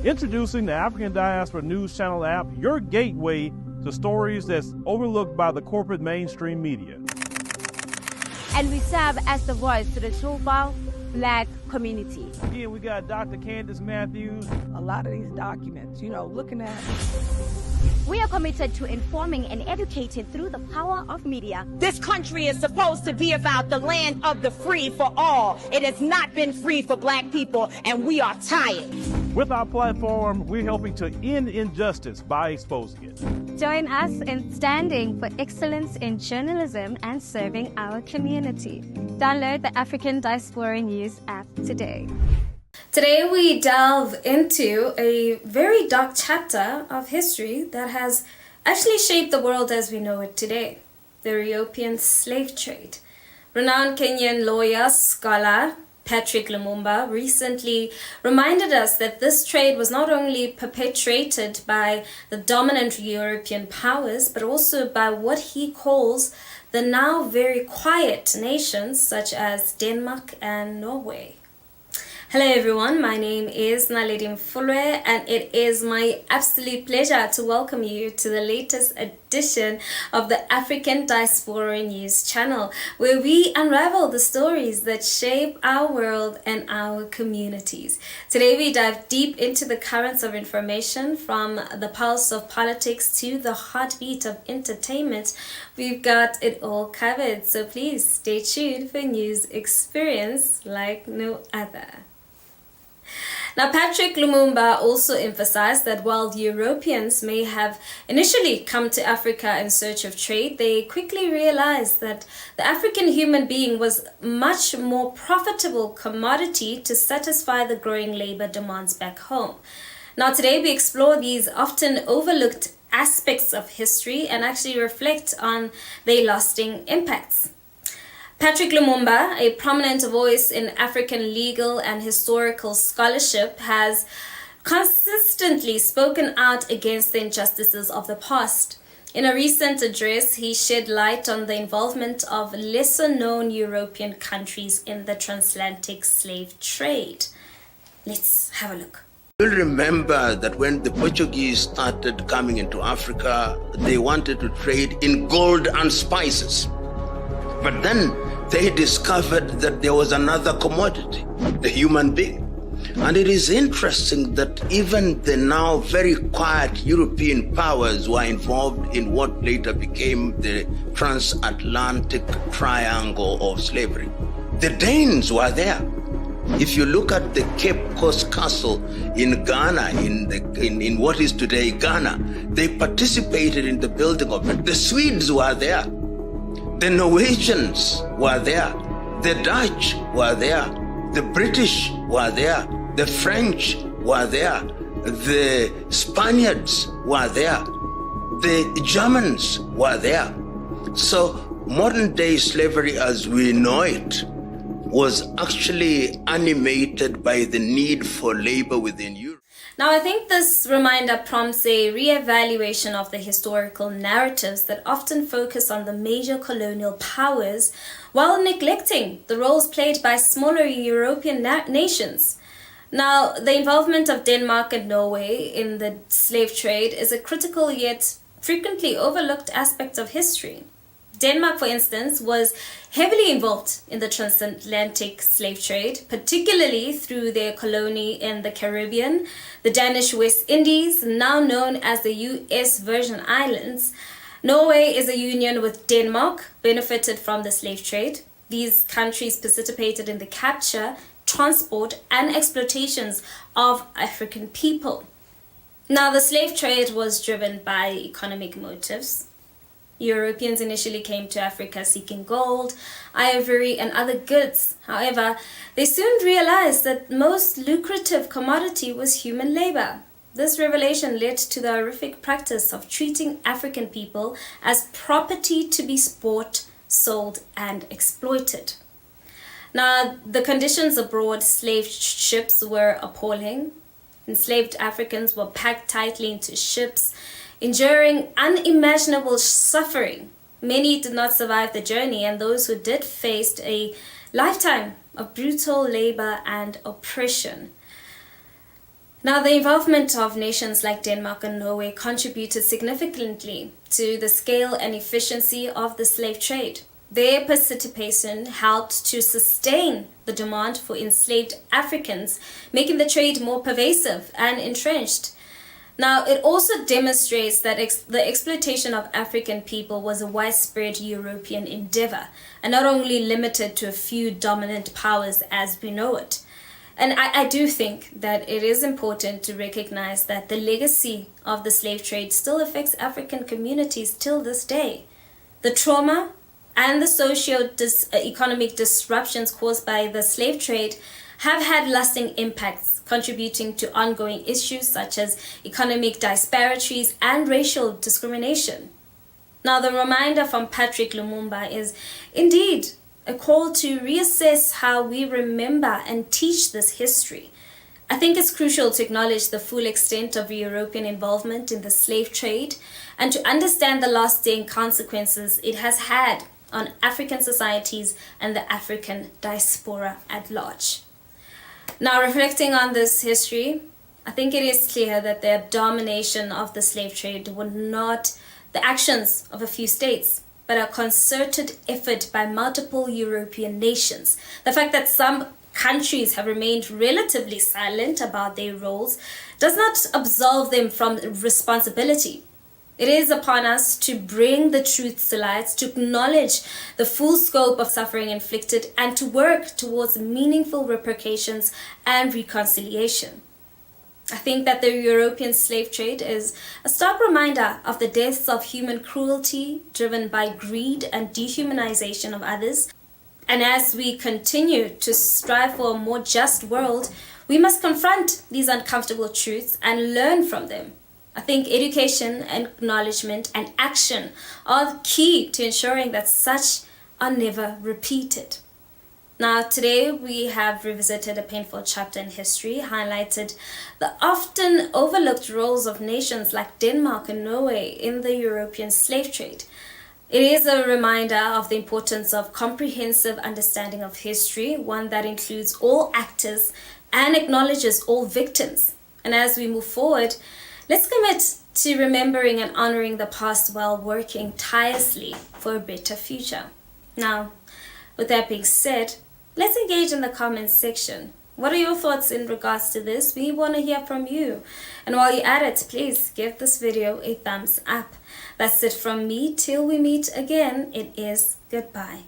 Introducing the African Diaspora News Channel app, your gateway to stories that's overlooked by the corporate mainstream media. And we serve as the voice to the so-called Black community. Again, we got Dr. Candace Matthews. A lot of these documents, looking at. We are committed to informing and educating through the power of media. This country is supposed to be about the land of the free for all. It has not been free for Black people, and we are tired. With our platform, we're helping to end injustice by exposing it. Join us in standing for excellence in journalism and serving our community. Download the African Diaspora News app today. Today we delve into a very dark chapter of history that has actually shaped the world as we know it today, the European slave trade. Renowned Kenyan lawyer, scholar, Patrick Lumumba recently reminded us that this trade was not only perpetrated by the dominant European powers, but also by what he calls the now very quiet nations such as Denmark and Norway. Hello everyone, my name is Naledi Mfoloe and it is my absolute pleasure to welcome you to the latest edition of the African Diaspora News channel, where we unravel the stories that shape our world and our communities. Today we dive deep into the currents of information, from the pulse of politics to the heartbeat of entertainment. We've got it all covered, so please stay tuned for news experience like no other. Now, Patrick Lumumba also emphasized that while the Europeans may have initially come to Africa in search of trade, they quickly realized that the African human being was much more profitable commodity to satisfy the growing labor demands back home. Now, today we explore these often overlooked aspects of history and actually reflect on their lasting impacts. Patrick Lumumba, a prominent voice in African legal and historical scholarship, has consistently spoken out against the injustices of the past. In a recent address, he shed light on the involvement of lesser-known European countries in the transatlantic slave trade. Let's have a look. You'll remember that when the Portuguese started coming into Africa, they wanted to trade in gold and spices. But then they discovered that there was another commodity, the human being. And it is interesting that even the now very quiet European powers were involved in what later became the transatlantic triangle of slavery. The Danes were there. If you look at the Cape Coast Castle in Ghana, in what is today Ghana, they participated in the building of it. The Swedes were there. The Norwegians were there, the Dutch were there, the British were there, the French were there, the Spaniards were there, the Germans were there. So modern day slavery as we know it was actually animated by the need for labor within Europe. Now, I think this reminder prompts a re-evaluation of the historical narratives that often focus on the major colonial powers while neglecting the roles played by smaller European nations. Now, the involvement of Denmark and Norway in the slave trade is a critical yet frequently overlooked aspect of history. Denmark, for instance, was heavily involved in the transatlantic slave trade, particularly through their colony in the Caribbean, the Danish West Indies, now known as the U.S. Virgin Islands. Norway is a union with Denmark, benefited from the slave trade. These countries participated in the capture, transport, and exploitations of African people. Now, the slave trade was driven by economic motives. Europeans initially came to Africa seeking gold, ivory, and other goods. However, they soon realized that most lucrative commodity was human labor. This revelation led to the horrific practice of treating African people as property to be bought, sold, and exploited. Now, the conditions aboard slave ships were appalling. Enslaved Africans were packed tightly into ships, enduring unimaginable suffering. Many did not survive the journey, and those who did faced a lifetime of brutal labor and oppression. Now, the involvement of nations like Denmark and Norway contributed significantly to the scale and efficiency of the slave trade. Their participation helped to sustain the demand for enslaved Africans, making the trade more pervasive and entrenched. Now, it also demonstrates that the exploitation of African people was a widespread European endeavor, and not only limited to a few dominant powers as we know it. And I do think that it is important to recognize that the legacy of the slave trade still affects African communities till this day. The trauma and the socio-economic disruptions caused by the slave trade have had lasting impacts, contributing to ongoing issues such as economic disparities and racial discrimination. Now, the reminder from Patrick Lumumba is indeed a call to reassess how we remember and teach this history. I think it's crucial to acknowledge the full extent of European involvement in the slave trade and to understand the lasting consequences it has had on African societies and the African diaspora at large. Now, reflecting on this history, I think it is clear that the domination of the slave trade were not the actions of a few states, but a concerted effort by multiple European nations. The fact that some countries have remained relatively silent about their roles does not absolve them from responsibility. It is upon us to bring the truth to light, to acknowledge the full scope of suffering inflicted, and to work towards meaningful repercussions and reconciliation. I think that the European slave trade is a stark reminder of the deaths of human cruelty driven by greed and dehumanization of others. And as we continue to strive for a more just world, we must confront these uncomfortable truths and learn from them. I think education, acknowledgement, and action are key to ensuring that such are never repeated. Now, today we have revisited a painful chapter in history, highlighted the often overlooked roles of nations like Denmark and Norway in the European slave trade. It is a reminder of the importance of comprehensive understanding of history, one that includes all actors and acknowledges all victims. And as we move forward, let's commit to remembering and honoring the past while working tirelessly for a better future. Now, with that being said, let's engage in the comments section. What are your thoughts in regards to this? We want to hear from you. And while you're at it, please give this video a thumbs up. That's it from me. Till we meet again, it is goodbye.